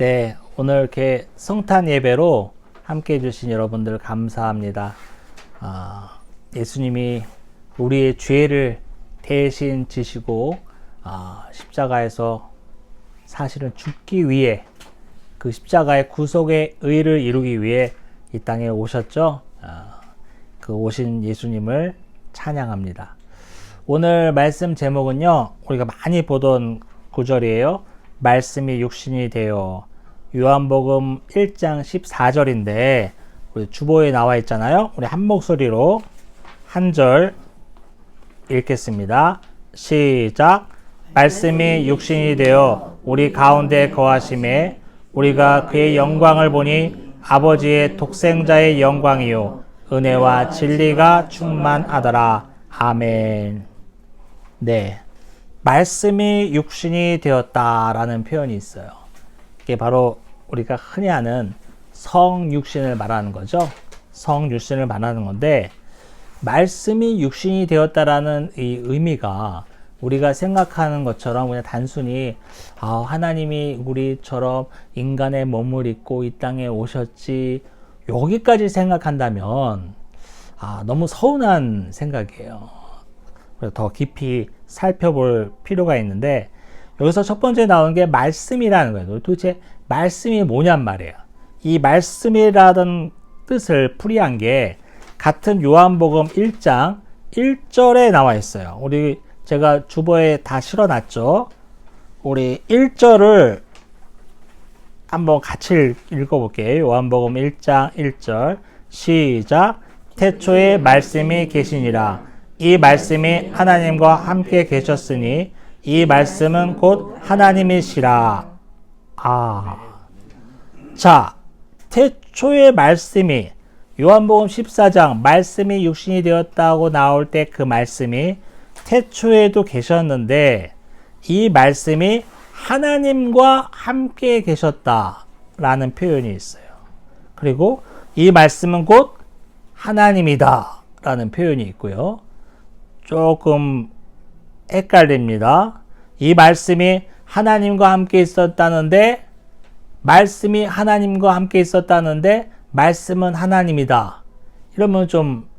네, 오늘 이렇게 성탄 예배로 함께 해주신 여러분들 감사합니다. 예수님이 우리의 죄를 대신 지시고 십자가에서 사실은 죽기 위해 그 십자가의 구속의 의를 이루기 위해 이 땅에 오셨죠. 그 오신 예수님을 찬양합니다. 오늘 말씀 제목은요, 우리가 많이 보던 구절이에요. 말씀이 육신이 되어. 요한복음 1장 14절인데 우리 주보에 나와 있잖아요. 우리 한 목소리로 한 절 읽겠습니다. 시작. 말씀이 육신이 되어 우리 가운데 거하심에 우리가 그의 영광을 보니 아버지의 독생자의 영광이요 은혜와 진리가 충만하더라. 아멘. 네, 말씀이 육신이 되었다라는 표현이 있어요. 이게 바로 우리가 흔히 아는 성육신을 말하는 거죠. 성육신을 말하는 건데, 말씀이 육신이 되었다라는 이 의미가 우리가 생각하는 것처럼 그냥 단순히 하나님이 우리처럼 인간의 몸을 입고 이 땅에 오셨지, 여기까지 생각한다면 너무 서운한 생각이에요. 그래서 더 깊이 살펴볼 필요가 있는데, 여기서 첫 번째 나오는 게 말씀이라는 거예요. 도대체 말씀이 뭐냔 말이에요. 이 말씀이라는 뜻을 풀이한 게 같은 요한복음 1장 1절에 나와 있어요. 제가 주보에 다 실어놨죠. 우리 1절을 한번 같이 읽어볼게요. 요한복음 1장 1절 시작. 태초에 말씀이 계시니라. 이 말씀이 하나님과 함께 계셨으니 이 말씀은 곧 하나님이시라. 자, 태초의 말씀이 요한복음 14장 말씀이 육신이 되었다고 나올 때 그 말씀이 태초에도 계셨는데 이 말씀이 하나님과 함께 계셨다라는 표현이 있어요. 그리고 이 말씀은 곧 하나님이다 라는 표현이 있고요. 조금 헷갈립니다. 이 말씀이 하나님과 함께 있었다는데, 말씀이 하나님과 함께 있었다는데 말씀은 하나님이다. 이러면 좀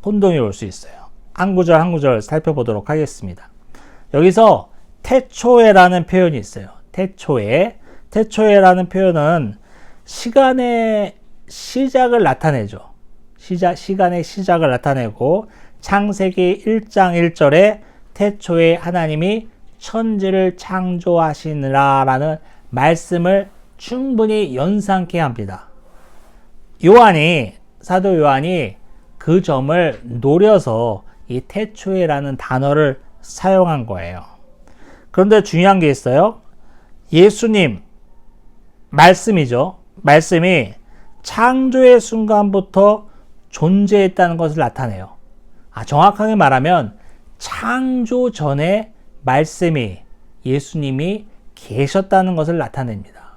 혼동이 올 수 있어요. 한 구절 한 구절 살펴보도록 하겠습니다. 여기서 태초에라는 표현이 있어요. 태초에라는 표현은 시간의 시작을 나타내죠. 시간의 시작을 나타내고, 창세기 1장 1절에 태초에 하나님이 천지를 창조하시느라라는 말씀을 충분히 연상케 합니다. 사도 요한이 그 점을 노려서 이 태초에라는 단어를 사용한 거예요. 그런데 중요한 게 있어요. 예수님, 말씀이죠. 말씀이 창조의 순간부터 존재했다는 것을 나타내요. 정확하게 말하면 창조 전에 말씀이, 예수님이 계셨다는 것을 나타냅니다.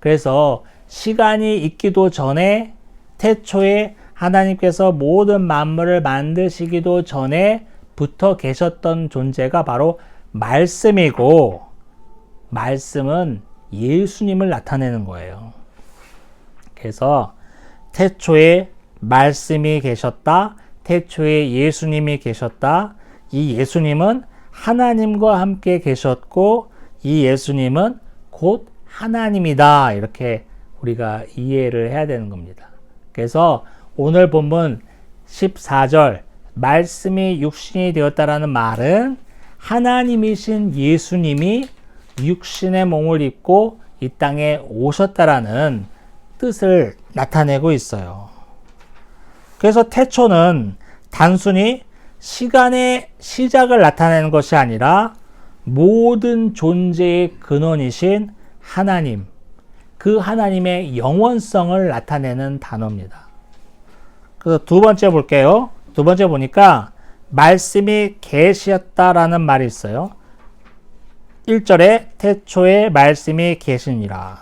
그래서 시간이 있기도 전에, 태초에 하나님께서 모든 만물을 만드시기도 전에부터 계셨던 존재가 바로 말씀이고, 말씀은 예수님을 나타내는 거예요. 그래서 태초에 말씀이 계셨다, 태초에 예수님이 계셨다. 이 예수님은 하나님과 함께 계셨고 이 예수님은 곧 하나님이다. 이렇게 우리가 이해를 해야 되는 겁니다. 그래서 오늘 본문 14절 말씀이 육신이 되었다라는 말은 하나님이신 예수님이 육신의 몸을 입고 이 땅에 오셨다라는 뜻을 나타내고 있어요. 그래서 태초는 단순히 시간의 시작을 나타내는 것이 아니라 모든 존재의 근원이신 하나님, 그 하나님의 영원성을 나타내는 단어입니다. 그래서 두 번째 볼게요. 두 번째 보니까 말씀이 계시었다라는 말이 있어요. 1절에 태초에 말씀이 계시니라.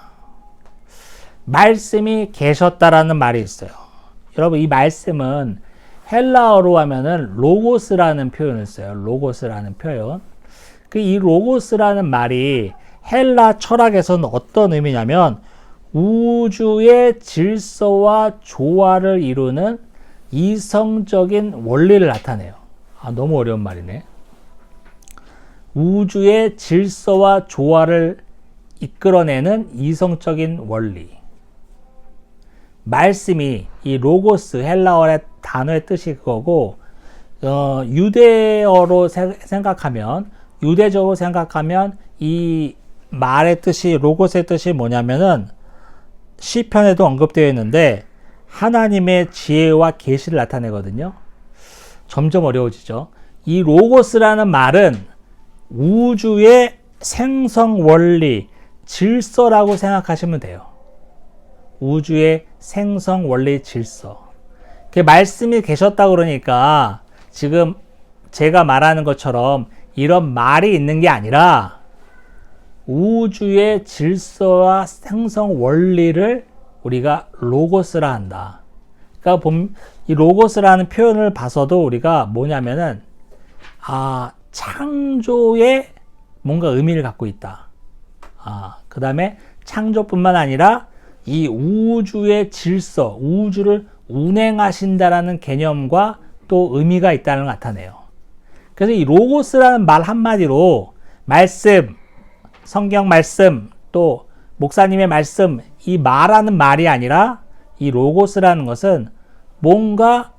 말씀이 계셨다라는 말이 있어요. 여러분, 이 말씀은 헬라어로 하면은 로고스라는 표현을 써요. 로고스라는 표현. 이 로고스라는 말이 헬라 철학에서는 어떤 의미냐면 우주의 질서와 조화를 이루는 이성적인 원리를 나타내요. 너무 어려운 말이네. 우주의 질서와 조화를 이끌어내는 이성적인 원리. 말씀이 이 로고스 헬라어의 단어의 뜻이 그거고 유대어로 생각하면 유대적으로 생각하면 이 말의 뜻이 로고스의 뜻이 뭐냐면은 시편에도 언급되어 있는데 하나님의 지혜와 계시를 나타내거든요. 점점 어려워지죠. 이 로고스라는 말은 우주의 생성 원리, 질서라고 생각하시면 돼요. 우주의 생성 원리 질서. 그 말씀이 계셨다 그러니까 지금 제가 말하는 것처럼 이런 말이 있는 게 아니라 우주의 질서와 생성 원리를 우리가 로고스라 한다. 그러니까 이 로고스라는 표현을 봐서도 우리가 뭐냐면은 창조에 뭔가 의미를 갖고 있다. 그 다음에 창조뿐만 아니라 이 우주의 질서, 우주를 운행하신다라는 개념과 또 의미가 있다는 걸 나타내요. 그래서 이 로고스라는 말 한마디로 말씀, 성경 말씀, 또 목사님의 말씀, 이 말하는 말이 아니라 이 로고스라는 것은 뭔가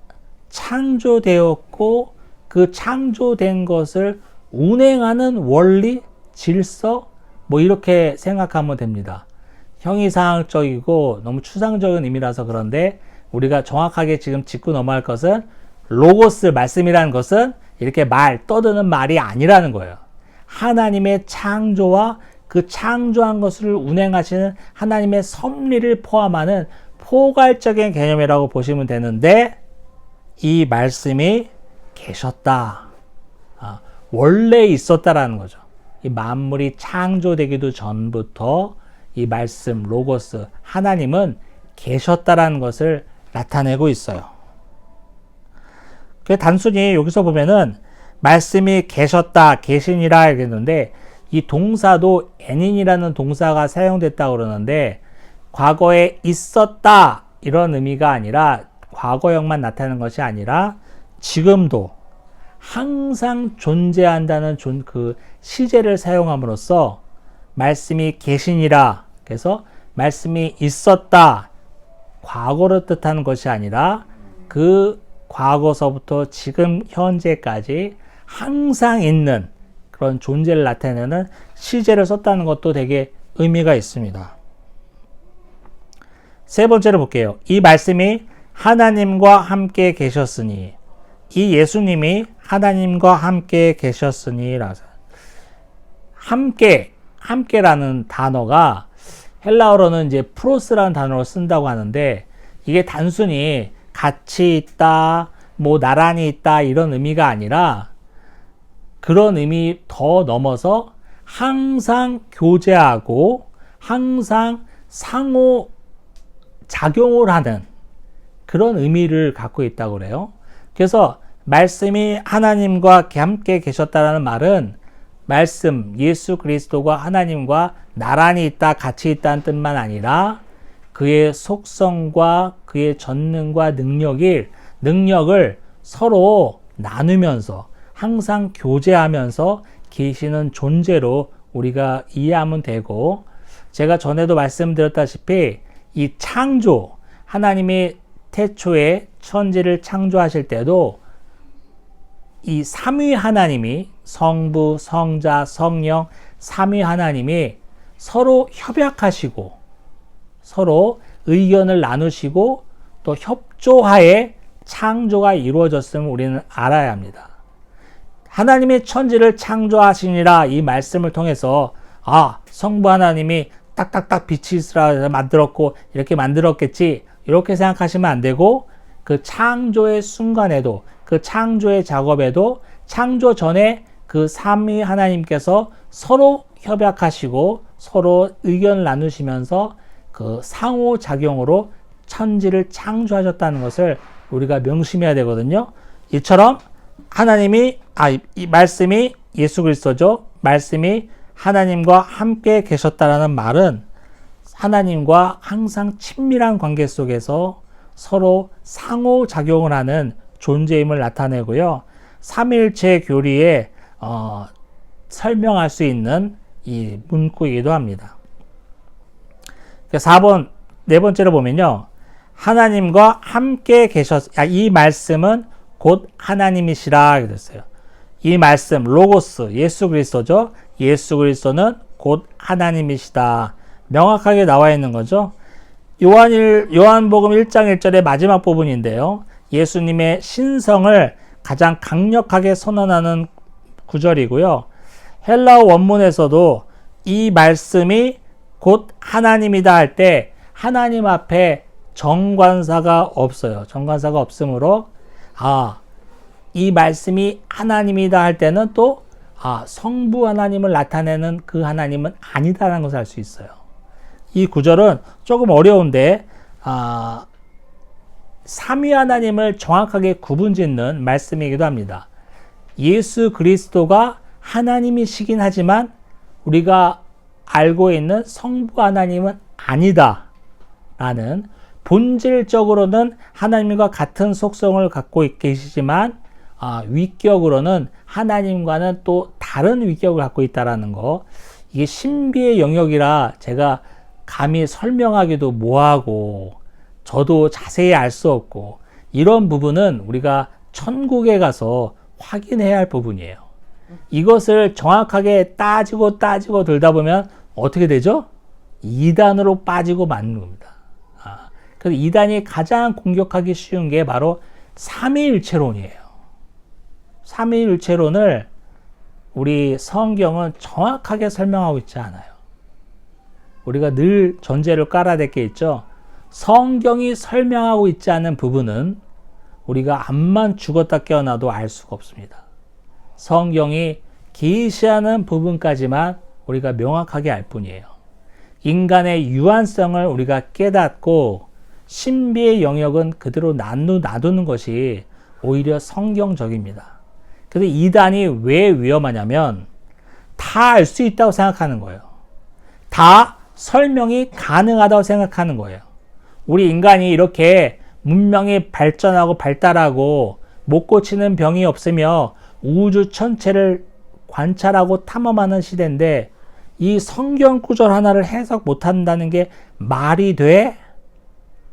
창조되었고 그 창조된 것을 운행하는 원리, 질서, 뭐 이렇게 생각하면 됩니다. 형이상학적이고 너무 추상적인 의미라서 그런데 우리가 정확하게 지금 짚고 넘어갈 것은 로고스, 말씀이라는 것은 이렇게 떠드는 말이 아니라는 거예요. 하나님의 창조와 그 창조한 것을 운행하시는 하나님의 섭리를 포함하는 포괄적인 개념이라고 보시면 되는데 이 말씀이 계셨다. 원래 있었다라는 거죠. 이 만물이 창조되기도 전부터 이 말씀, 로고스, 하나님은 계셨다라는 것을 나타내고 있어요. 단순히 여기서 보면은 말씀이 계셨다, 계시니라 하겠는데 이 동사도 애닌이라는 동사가 사용됐다고 그러는데 과거에 있었다 이런 의미가 아니라 과거형만 나타내는 것이 아니라 지금도 항상 존재한다는 그 시제를 사용함으로써 말씀이 계시니라, 그래서 말씀이 있었다, 과거를 뜻하는 것이 아니라 그 과거서부터 지금 현재까지 항상 있는 그런 존재를 나타내는 시제를 썼다는 것도 되게 의미가 있습니다. 세 번째로 볼게요. 이 말씀이 하나님과 함께 계셨으니, 이 예수님이 하나님과 함께 계셨으니, 함께라는 단어가 헬라어로는 이제 프로스라는 단어를 쓴다고 하는데 이게 단순히 같이 있다, 뭐 나란히 있다 이런 의미가 아니라 그런 의미 더 넘어서 항상 교제하고 항상 상호 작용을 하는 그런 의미를 갖고 있다고 그래요. 그래서 말씀이 하나님과 함께 계셨다라는 말은 말씀, 예수 그리스도가 하나님과 나란히 있다, 같이 있다는 뜻만 아니라 그의 속성과 그의 전능과 능력을 서로 나누면서 항상 교제하면서 계시는 존재로 우리가 이해하면 되고, 제가 전에도 말씀드렸다시피 이 창조, 하나님이 태초에 천지를 창조하실 때도 이 삼위 하나님이 성부, 성자, 성령 삼위 하나님이 서로 협약하시고 서로 의견을 나누시고 또 협조하에 창조가 이루어졌음을 우리는 알아야 합니다. 하나님의 천지를 창조하시니라 이 말씀을 통해서 성부 하나님이 딱딱딱 빛이 있으라 만들었고 이렇게 만들었겠지 이렇게 생각하시면 안 되고, 그 창조의 순간에도 그 창조의 작업에도 창조 전에 그 삼위 하나님께서 서로 협약하시고 서로 의견을 나누시면서 그 상호작용으로 천지를 창조하셨다는 것을 우리가 명심해야 되거든요. 이처럼 하나님이 이 말씀이 예수 그리스도죠. 말씀이 하나님과 함께 계셨다라는 말은 하나님과 항상 친밀한 관계 속에서 서로 상호작용을 하는 존재임을 나타내고요. 삼위일체 교리에 설명할 수 있는 이 문구이기도 합니다. 4번, 네 번째로 보면요. 하나님과 함께 이 말씀은 곧 하나님이시라 그랬어요. 이 말씀, 로고스, 예수 그리스도죠. 예수 그리스도는 곧 하나님이시다. 명확하게 나와 있는 거죠. 요한복음 1장 1절의 마지막 부분인데요. 예수님의 신성을 가장 강력하게 선언하는 구절이고요. 헬라어 원문에서도 이 말씀이 곧 하나님이다 할 때 하나님 앞에 정관사가 없어요. 정관사가 없으므로 이 말씀이 하나님이다 할 때는 또 성부 하나님을 나타내는 그 하나님은 아니다라는 것을 알 수 있어요. 이 구절은 조금 어려운데 삼위 하나님을 정확하게 구분짓는 말씀이기도 합니다. 예수 그리스도가 하나님이시긴 하지만 우리가 알고 있는 성부 하나님은 아니다 라는, 본질적으로는 하나님과 같은 속성을 갖고 계시지만 위격으로는 하나님과는 또 다른 위격을 갖고 있다는 거, 이게 신비의 영역이라 제가 감히 설명하기도 뭐하고 저도 자세히 알 수 없고, 이런 부분은 우리가 천국에 가서 확인해야 할 부분이에요. 이것을 정확하게 따지고 들다 보면 어떻게 되죠? 이단으로 빠지고 마는 겁니다. 그래서 이단이 가장 공격하기 쉬운 게 바로 삼위일체론이에요. 삼위일체론을 우리 성경은 정확하게 설명하고 있지 않아요. 우리가 늘 전제를 깔아댈 게 있죠. 성경이 설명하고 있지 않은 부분은 우리가 암만 죽었다 깨어나도 알 수가 없습니다. 성경이 계시하는 부분까지만 우리가 명확하게 알 뿐이에요. 인간의 유한성을 우리가 깨닫고 신비의 영역은 그대로 놔두는 것이 오히려 성경적입니다. 그래서 이단이 왜 위험하냐면 다 알 수 있다고 생각하는 거예요. 다 설명이 가능하다고 생각하는 거예요. 우리 인간이 이렇게 문명이 발전하고 발달하고 못 고치는 병이 없으며 우주 전체를 관찰하고 탐험하는 시대인데 이 성경 구절 하나를 해석 못한다는 게 말이 돼?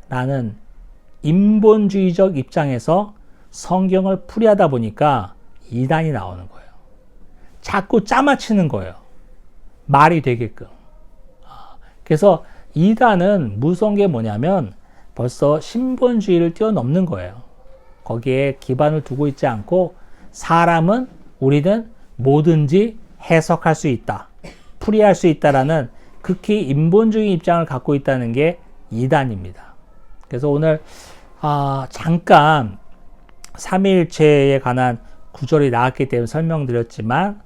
라는 인본주의적 입장에서 성경을 풀이하다 보니까 이단이 나오는 거예요. 자꾸 짜맞히는 거예요. 말이 되게끔. 그래서 이단은 무서운 게 뭐냐면 벌써 신본주의를 뛰어넘는 거예요. 거기에 기반을 두고 있지 않고 우리는 뭐든지 해석할 수 있다, 풀이할 수 있다라는 극히 인본주의 입장을 갖고 있다는 게 이단입니다. 그래서 오늘 잠깐 삼위일체에 관한 구절이 나왔기 때문에 설명드렸지만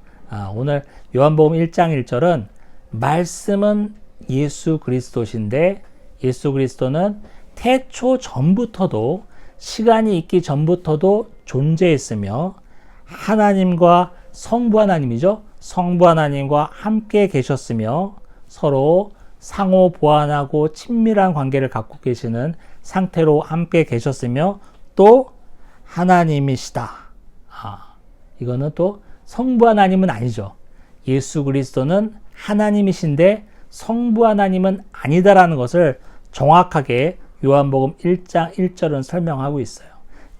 오늘 요한복음 1장 1절은 말씀은 예수 그리스도신데 예수 그리스도는 태초 전부터도, 시간이 있기 전부터도 존재했으며 하나님과 성부 하나님이죠. 성부 하나님과 함께 계셨으며 서로 상호 보완하고 친밀한 관계를 갖고 계시는 상태로 함께 계셨으며 또 하나님이시다. 이거는 또 성부 하나님은 아니죠. 예수 그리스도는 하나님이신데 성부 하나님은 아니다라는 것을 정확하게 요한복음 1장 1절은 설명하고 있어요.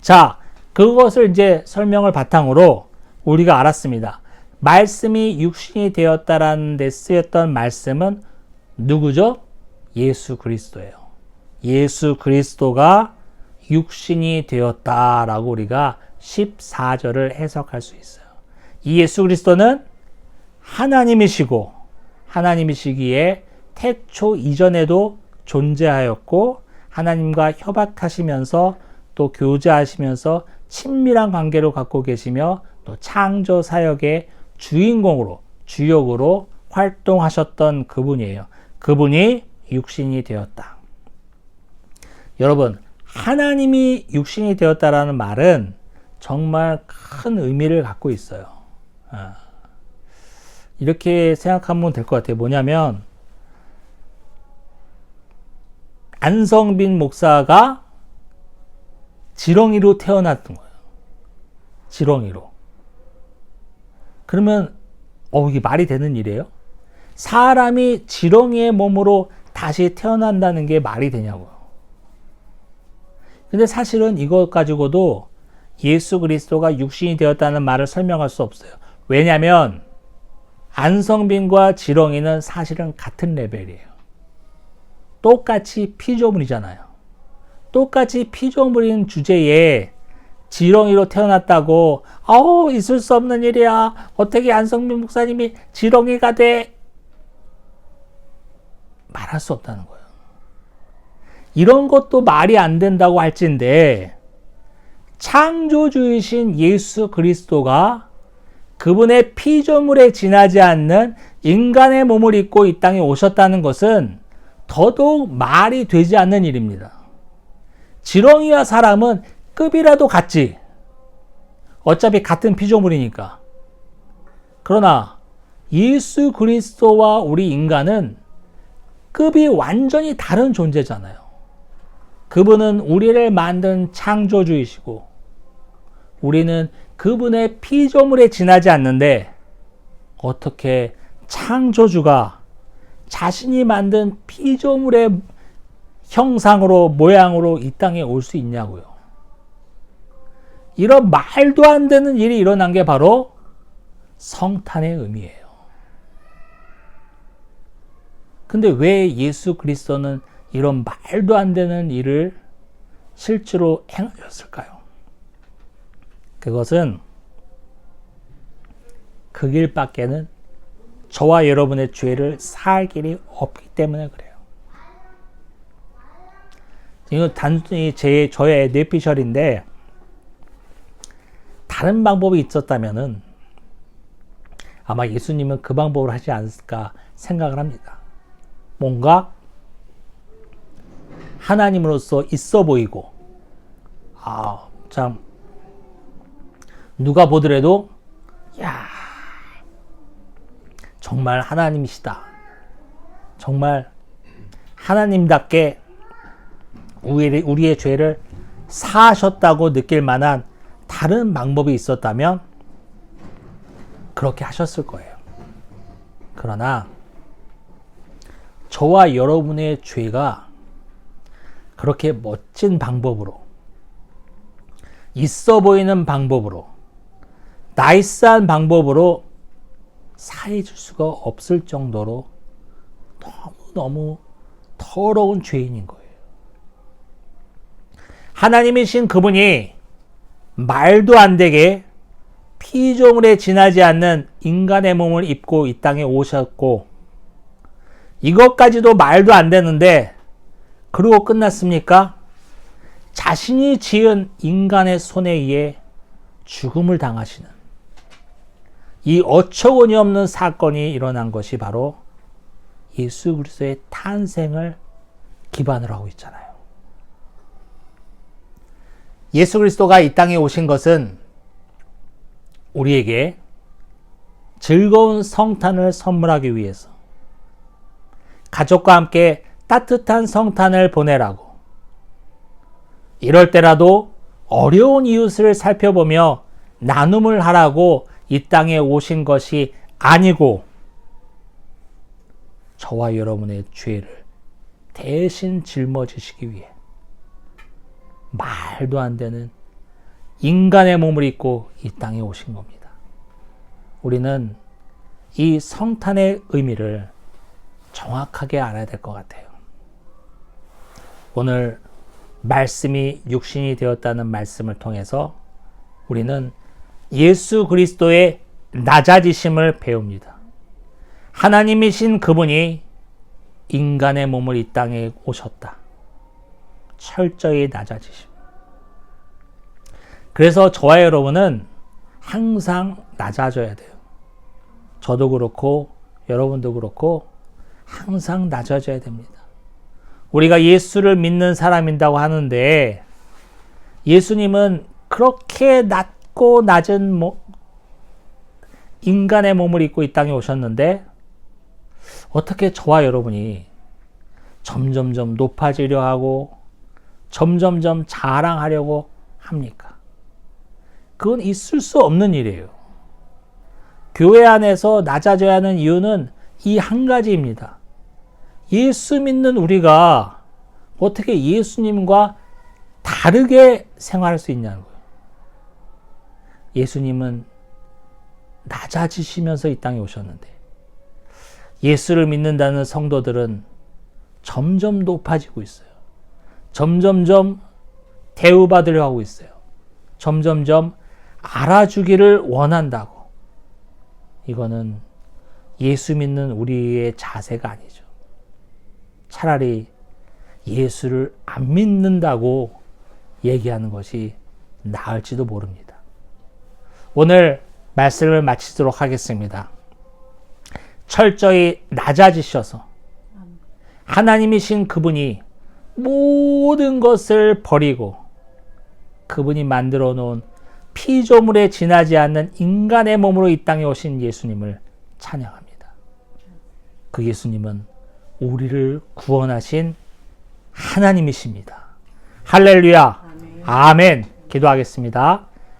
자, 그것을 이제 설명을 바탕으로 우리가 알았습니다. 말씀이 육신이 되었다라는 데 쓰였던 말씀은 누구죠? 예수 그리스도예요. 예수 그리스도가 육신이 되었다라고 우리가 14절을 해석할 수 있어요. 이 예수 그리스도는 하나님이시고 하나님이시기에 태초 이전에도 존재하였고 하나님과 협약하시면서 또 교제하시면서 친밀한 관계를 갖고 계시며 또 창조 사역의 주인공으로, 주역으로 활동하셨던 그분이에요. 그분이 육신이 되었다. 여러분, 하나님이 육신이 되었다라는 말은 정말 큰 의미를 갖고 있어요. 이렇게 생각하면 될 것 같아요. 뭐냐면 안성빈 목사가 지렁이로 태어났던 거예요. 지렁이로. 그러면 이게 말이 되는 일이에요? 사람이 지렁이의 몸으로 다시 태어난다는 게 말이 되냐고요. 근데 사실은 이것 가지고도 예수 그리스도가 육신이 되었다는 말을 설명할 수 없어요. 왜냐하면 안성빈과 지렁이는 사실은 같은 레벨이에요. 똑같이 피조물이잖아요. 똑같이 피조물인 주제에 지렁이로 태어났다고 있을 수 없는 일이야. 어떻게 안성빈 목사님이 지렁이가 돼? 말할 수 없다는 거예요. 이런 것도 말이 안 된다고 할진데 창조주이신 예수 그리스도가 그분의 피조물에 지나지 않는 인간의 몸을 입고 이 땅에 오셨다는 것은 더더욱 말이 되지 않는 일입니다. 지렁이와 사람은 급이라도 같지. 어차피 같은 피조물이니까. 그러나 예수 그리스도와 우리 인간은 급이 완전히 다른 존재잖아요. 그분은 우리를 만든 창조주이시고 우리는 그분의 피조물에 지나지 않는데 어떻게 창조주가 자신이 만든 피조물의 형상으로 모양으로 이 땅에 올 수 있냐고요. 이런 말도 안 되는 일이 일어난 게 바로 성탄의 의미예요. 근데 왜 예수 그리스도는 이런 말도 안 되는 일을 실제로 행하셨을까요? 그것은 그 길밖에는 저와 여러분의 죄를 사할 길이 없기 때문에 그래요. 이건 단순히 저의 뇌피셜인데 다른 방법이 있었다면은 아마 예수님은 그 방법을 하지 않을까 생각을 합니다. 뭔가 하나님으로서 있어 보이고 참 누가 보더라도 정말 하나님이시다. 정말 하나님답게 우리의 죄를 사하셨다고 느낄 만한 다른 방법이 있었다면 그렇게 하셨을 거예요. 그러나 저와 여러분의 죄가 그렇게 멋진 방법으로, 있어 보이는 방법으로, 나이스한 방법으로 사해줄 수가 없을 정도로 너무너무 더러운 죄인인 거예요. 하나님이신 그분이 말도 안 되게 피조물에 지나지 않는 인간의 몸을 입고 이 땅에 오셨고 이것까지도 말도 안 되는데 그러고 끝났습니까? 자신이 지은 인간의 손에 의해 죽음을 당하시는 이 어처구니 없는 사건이 일어난 것이 바로 예수 그리스도의 탄생을 기반으로 하고 있잖아요. 예수 그리스도가 이 땅에 오신 것은 우리에게 즐거운 성탄을 선물하기 위해서 가족과 함께 따뜻한 성탄을 보내라고 이럴 때라도 어려운 이웃을 살펴보며 나눔을 하라고 이 땅에 오신 것이 아니고 저와 여러분의 죄를 대신 짊어지시기 위해 말도 안 되는 인간의 몸을 입고 이 땅에 오신 겁니다. 우리는 이 성탄의 의미를 정확하게 알아야 될 것 같아요. 오늘 말씀이 육신이 되었다는 말씀을 통해서 우리는 예수 그리스도의 낮아지심을 배웁니다. 하나님이신 그분이 인간의 몸을 이 땅에 오셨다. 철저히 낮아지심. 그래서 저와 여러분은 항상 낮아져야 돼요. 저도 그렇고 여러분도 그렇고 항상 낮아져야 됩니다. 우리가 예수를 믿는 사람이라고 하는데 예수님은 그렇게 낮고 낮은 인간의 몸을 입고 이 땅에 오셨는데 어떻게 저와 여러분이 점점점 높아지려 하고 점점점 자랑하려고 합니까? 그건 있을 수 없는 일이에요. 교회 안에서 낮아져야 하는 이유는 이 한 가지입니다. 예수 믿는 우리가 어떻게 예수님과 다르게 생활할 수 있냐는 거예요. 예수님은 낮아지시면서 이 땅에 오셨는데 예수를 믿는다는 성도들은 점점 높아지고 있어요. 점점점 대우받으려 하고 있어요. 점점점 알아주기를 원한다고. 이거는 예수 믿는 우리의 자세가 아니죠. 차라리 예수를 안 믿는다고 얘기하는 것이 나을지도 모릅니다. 오늘 말씀을 마치도록 하겠습니다. 철저히 낮아지셔서 하나님이신 그분이 모든 것을 버리고 그분이 만들어 놓은 피조물에 지나지 않는 인간의 몸으로 이 땅에 오신 예수님을 찬양합니다. 그 예수님은 우리를 구원하신 하나님이십니다. 할렐루야. 아멘. 기도하겠습니다.